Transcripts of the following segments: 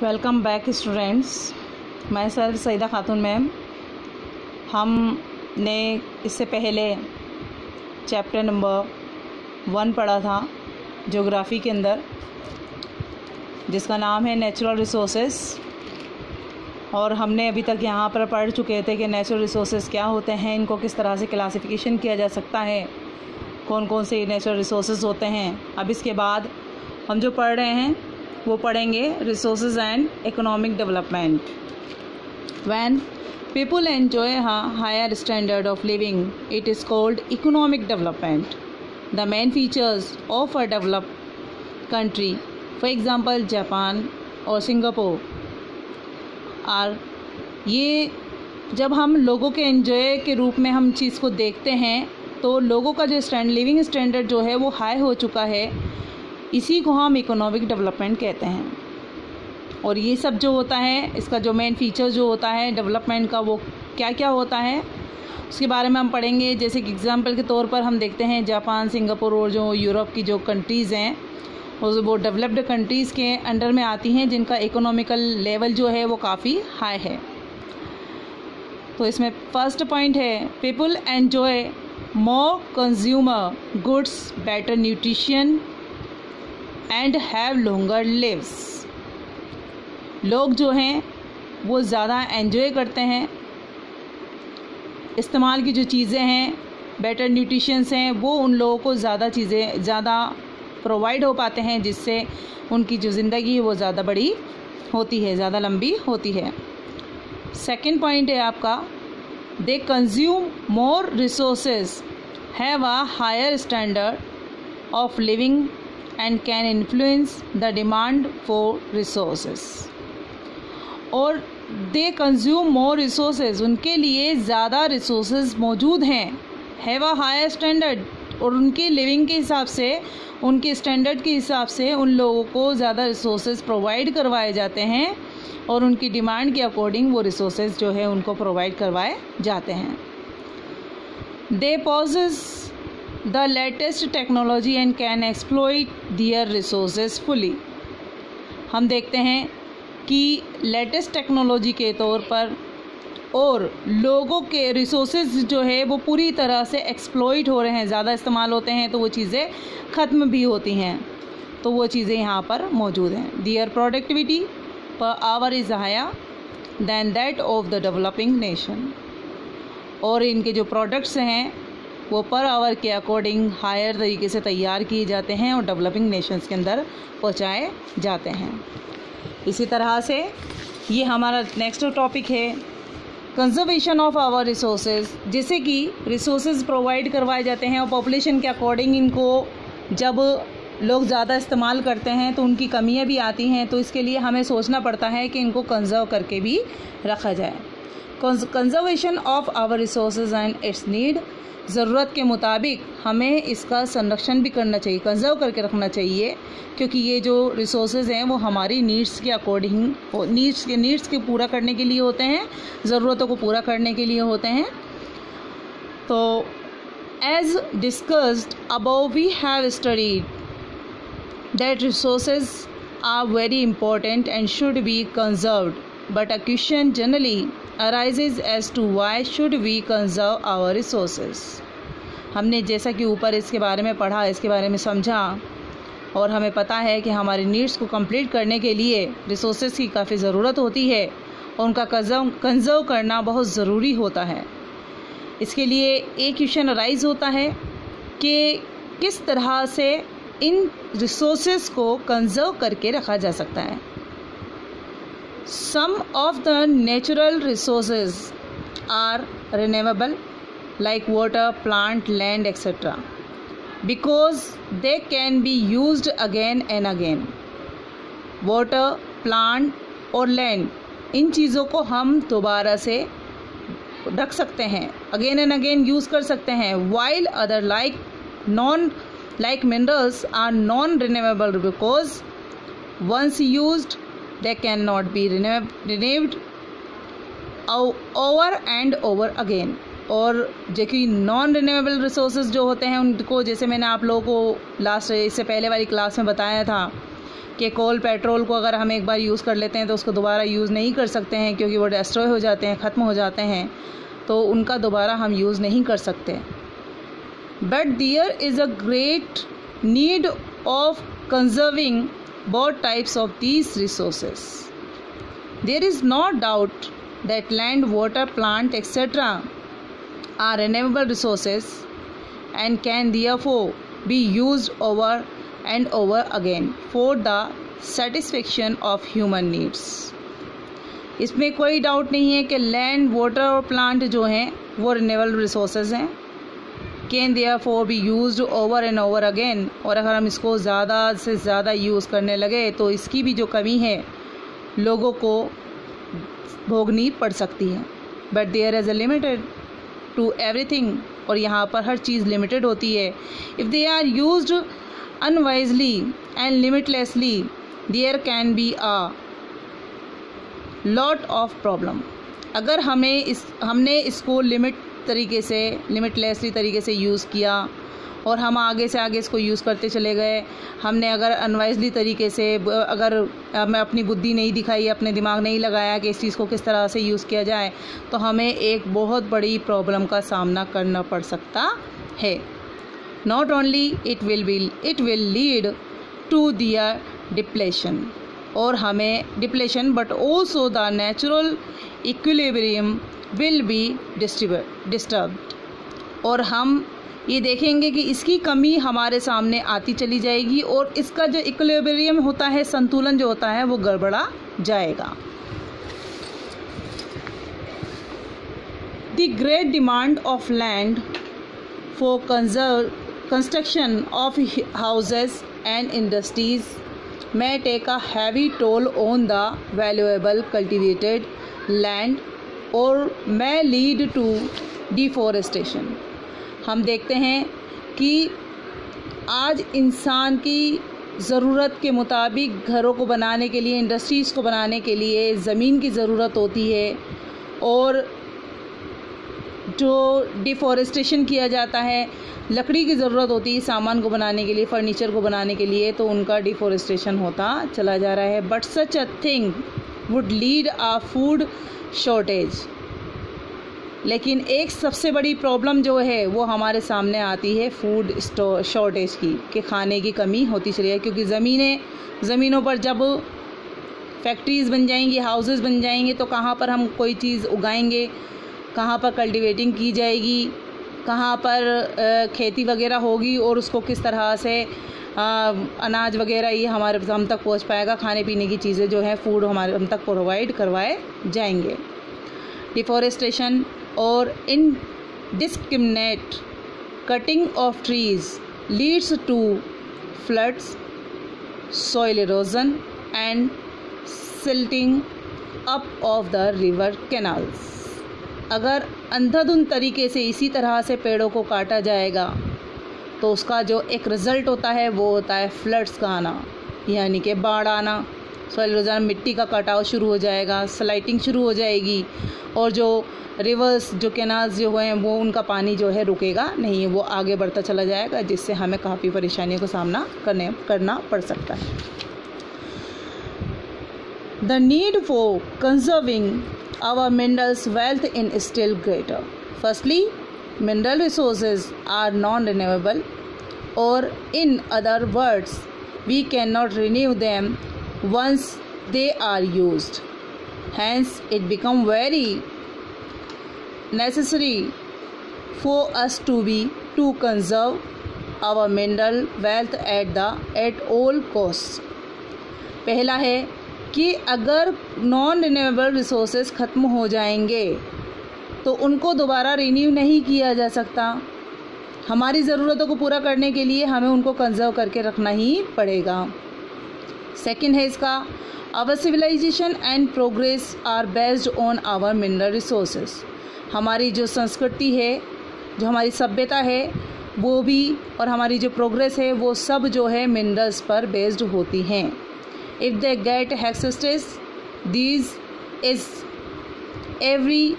Welcome back students. मैं sir Saeeda खातून ma'am. हमने इससे पहले चैप्टर नंबर 1 पढ़ा था ज्योग्राफी के अंदर, जिसका नाम है नेचुरल रिसोर्सेस। और हमने अभी तक यहाँ पर पढ़ चुके थे कि नेचुरल रिसोर्सेस क्या होते हैं, इनको किस तरह से क्लासिफिकेशन किया जा सकता है, कौन कौन से नेचुरल रिसोर्सेज होते हैं। अब इसके बाद हम जो पढ़ रहे हैं वो पढ़ेंगे resources and economic development. When people enjoy higher standard of living it is called economic development. The main features of a developed country, for example Japan और सिंगापुर आर, ये जब हम लोगों के एंजॉय के रूप में हम चीज़ को देखते हैं तो लोगों का जो लिविंग स्टैंडर्ड जो है वो हाई हो चुका है, इसी को हम इकोनॉमिक डेवलपमेंट कहते हैं। और ये सब जो होता है, इसका जो मेन फीचर जो होता है डेवलपमेंट का, वो क्या क्या होता है उसके बारे में हम पढ़ेंगे। जैसे कि एग्जांपल के तौर पर हम देखते हैं जापान, सिंगापुर और जो यूरोप की जो कंट्रीज़ हैं वो डेवलप्ड कंट्रीज़ के अंडर में आती हैं, जिनका इकोनॉमिकल लेवल जो है वो काफ़ी हाई है। तो इसमें फर्स्ट पॉइंट है people enjoy more consumer goods, better nutrition and have longer lives. लोग जो हैं वो ज़्यादा एंजॉय करते हैं, इस्तेमाल की जो चीज़ें हैं, बेटर न्यूट्रिशंस हैं, वो उन लोगों को ज़्यादा प्रोवाइड हो पाते हैं, जिससे उनकी जो ज़िंदगी है वो ज़्यादा बड़ी होती है, ज़्यादा लंबी होती है। सेकंड पॉइंट है आपका they consume more resources, have a higher standard of living and can influence the demand for resources। और they consume more resources, उनके लिए ज़्यादा resources मौजूद हैं, have a higher standard, और उनके लिविंग के हिसाब से, उनके स्टैंडर्ड के हिसाब से उन लोगों को ज़्यादा रिसोर्सेज प्रोवाइड करवाए जाते हैं, और उनकी डिमांड के अकॉर्डिंग वो रिसोर्सेज जो है उनको प्रोवाइड करवाए जाते हैं। they possess the latest technology and can exploit their resources fully। हम देखते हैं कि लेटेस्ट टेक्नोलॉजी के तौर पर और लोगों के रिसोर्सेज जो है वो पूरी तरह से एक्सप्लॉइट हो रहे हैं, ज़्यादा इस्तेमाल होते हैं तो वो चीज़ें ख़त्म भी होती हैं, तो वो चीज़ें यहाँ पर मौजूद हैं। their productivity per hour is higher than that of the developing nation। और इनके जो प्रोडक्ट्स हैं वो पर आवर के अकॉर्डिंग हायर तरीके से तैयार किए जाते हैं और डेवलपिंग नेशंस के अंदर पहुंचाए जाते हैं। इसी तरह से ये हमारा नेक्स्ट टॉपिक है कंजर्वेशन ऑफ आवर रिसोर्सेज। जैसे कि रिसोर्सेज प्रोवाइड करवाए जाते हैं और पॉपुलेशन के अकॉर्डिंग इनको जब लोग ज़्यादा इस्तेमाल करते हैं तो उनकी कमियां भी आती हैं, तो इसके लिए हमें सोचना पड़ता है कि इनको कंजर्व करके भी रखा जाए। Conservation of our resources and its need, ज़रूरत के मुताबिक हमें इसका संरक्षण भी करना चाहिए, कंजर्व करके रखना चाहिए, क्योंकि ये जो रिसोर्सेज हैं वो हमारी नीड्स के अकॉर्डिंग, नीड्स के पूरा करने के लिए होते हैं, ज़रूरतों को पूरा करने के लिए होते हैं। तो as discussed above we have studied that resources are very important and should be conserved, but a question generally arises as to why should we conserve our resources। हमने जैसा कि ऊपर इसके बारे में पढ़ा, इसके बारे में समझा, और हमें पता है कि हमारी नीड्स को कंप्लीट करने के लिए रिसोर्सेज की काफ़ी ज़रूरत होती है और उनका कंजर्व करना बहुत ज़रूरी होता है। इसके लिए एक क्वेश्चन अराइज होता है कि किस तरह से इन रिसोर्सेज को कंजर्व करके रखा जा सकता है। Some of the natural resources are renewable, like water, plant, land, etc., because they can be used again and again। Water, plant और land, इन चीज़ों को हम दोबारा से रख सकते हैं, again and again यूज़ कर सकते हैं। While other like minerals are non-renewable because once used they cannot be renewed over and over again। और जो कि नॉन रिन्यूएबल रिसोर्सेज जो होते हैं उनको, जैसे मैंने आप लोगों को इससे पहले वाली क्लास में बताया था कि कोल पेट्रोल को अगर हम एक बार यूज़ कर लेते हैं तो उसको दोबारा यूज़ नहीं कर सकते हैं, क्योंकि वो डिस्ट्रॉय हो जाते हैं, ख़त्म हो जाते हैं, तो उनका दोबारा हम यूज़ नहीं कर सकते। But there is a great need of conserving both types of these resources. There is no doubt that land, water, plant, etc. are renewable resources and can therefore be used over and over again for the satisfaction of human needs. इसमें कोई doubt नहीं है कि land, water और plant जो हैं वो renewable resources हैं, can therefore be used over and over again, और अगर हम इसको ज़्यादा से ज़्यादा यूज़ करने लगे तो इसकी भी जो कमी है लोगों को भोगनी पड़ सकती है। But there is a limited to everything, और यहाँ पर हर चीज़ लिमिटेड होती है। If they are used unwisely and limitlessly there can be a lot of problem. अगर हमने इसको लिमिटलेसली तरीके से यूज़ किया और हम आगे से आगे इसको यूज़ करते चले गए, हमने अगर अनवाइजली तरीके से, अगर हमें अपनी बुद्धि नहीं दिखाई, अपने दिमाग नहीं लगाया कि इस चीज़ को किस तरह से यूज़ किया जाए, तो हमें एक बहुत बड़ी प्रॉब्लम का सामना करना पड़ सकता है। Not only it will lead to their depletion, और हमें depletion, but also the natural equilibrium will be disturbed, और हम ये देखेंगे कि इसकी कमी हमारे सामने आती चली जाएगी और इसका जो इक्विलिब्रियम होता है, संतुलन जो होता है, वो गड़बड़ा जाएगा। The great demand of land for construction of houses and industries may take a heavy toll on the valuable cultivated land or may lead to deforestation. हम देखते हैं कि आज इंसान की ज़रूरत के मुताबिक घरों को बनाने के लिए, इंडस्ट्रीज़ को बनाने के लिए ज़मीन की ज़रूरत होती है, और जो डिफॉरेस्टेशन किया जाता है, लकड़ी की ज़रूरत होती है सामान को बनाने के लिए, फर्नीचर को बनाने के लिए, तो उनका डिफॉरेस्टेशन होता चला जा रहा है। But such a thing would lead a food shortage. लेकिन एक सबसे बड़ी प्रॉब्लम जो है वो हमारे सामने आती है फूड शॉर्टेज की, कि खाने की कमी होती चली है, क्योंकि ज़मीनों पर जब फैक्ट्रीज़ बन जाएंगी, हाउसेस बन जाएंगे, तो कहाँ पर हम कोई चीज़ उगाएंगे, कहाँ पर कल्टीवेटिंग की जाएगी, कहाँ पर खेती वगैरह होगी, और उसको किस तरह से अनाज वगैरह ये हम तक पहुँच पाएगा, खाने पीने की चीज़ें जो है, फूड हम तक प्रोवाइड करवाए जाएंगे। डिफॉरेस्टेशन और indiscriminate cutting of trees leads to floods, soil erosion and silting up of the river canals. अगर अंधाधुंध तरीके से इसी तरह से पेड़ों को काटा जाएगा तो उसका जो एक रिज़ल्ट होता है वो होता है फ्लड्स का आना, यानी कि बाढ़ आना, सॉइल इरोजन, मिट्टी का कटाव शुरू हो जाएगा, स्लाइटिंग शुरू हो जाएगी, और जो रिवर्स, जो कैनाल्स जो हैं, वो उनका पानी जो है रुकेगा नहीं, वो आगे बढ़ता चला जाएगा, जिससे हमें काफ़ी परेशानियों का सामना करना पड़ सकता है। The need for conserving our minerals wealth in still greater. Firstly, mineral resources are non-renewable, or in other words, we cannot renew them once they are used. Hence, it becomes very necessary for us to conserve our mineral wealth at all costs. पहला है कि अगर non renewable resources ख़त्म हो जाएंगे तो उनको दोबारा रिन्यू नहीं किया जा सकता। हमारी ज़रूरतों को पूरा करने के लिए हमें उनको कंजर्व करके रखना ही पड़ेगा। सेकंड है इसका, our civilisation and progress are based on our mineral resources. हमारी जो संस्कृति है, जो हमारी सभ्यता है, वो भी, और हमारी जो प्रोग्रेस है, वो सब जो है मिनरल्स पर बेस्ड होती हैं। If they get access, these is every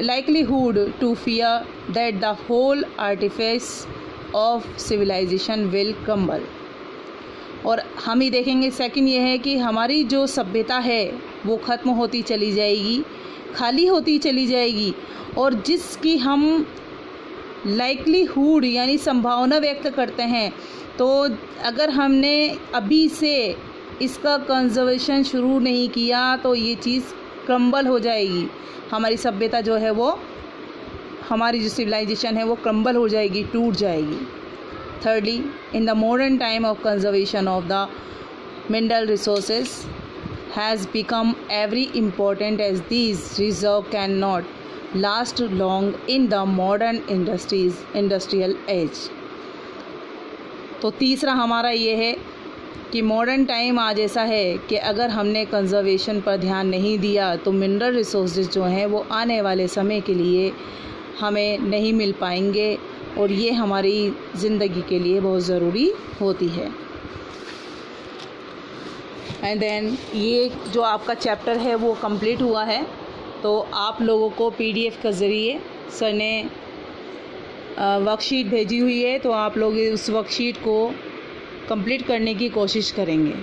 likelihood to fear that the whole artifice of civilization will crumble. और हम ही देखेंगे सेकंड ये है कि हमारी जो सभ्यता है वो ख़त्म होती चली जाएगी, खाली होती चली जाएगी, और जिसकी हम लाइक्लीहुड यानी संभावना व्यक्त करते हैं, तो अगर हमने अभी से इसका कंजर्वेशन शुरू नहीं किया तो ये चीज़ क्रम्बल हो जाएगी। हमारी सभ्यता जो है वो, हमारी जो सिविलाइजेशन है वो क्रम्बल हो जाएगी, टूट जाएगी। Thirdly, in the modern time of conservation of the mineral resources has become very important as these reserves cannot last long in the modern industrial age। तो तीसरा हमारा ये है कि मॉडर्न टाइम आज ऐसा है कि अगर हमने कंजर्वेशन पर ध्यान नहीं दिया तो मिनरल रिसोर्सेज जो हैं वो आने वाले समय के लिए हमें नहीं मिल पाएंगे, और ये हमारी ज़िंदगी के लिए बहुत ज़रूरी होती है। एंड देन ये जो आपका चैप्टर है वो कंप्लीट हुआ है। तो आप लोगों को PDF के ज़रिए सर ने वर्कशीट भेजी हुई है, तो आप लोग उस वर्कशीट को कंप्लीट करने की कोशिश करेंगे।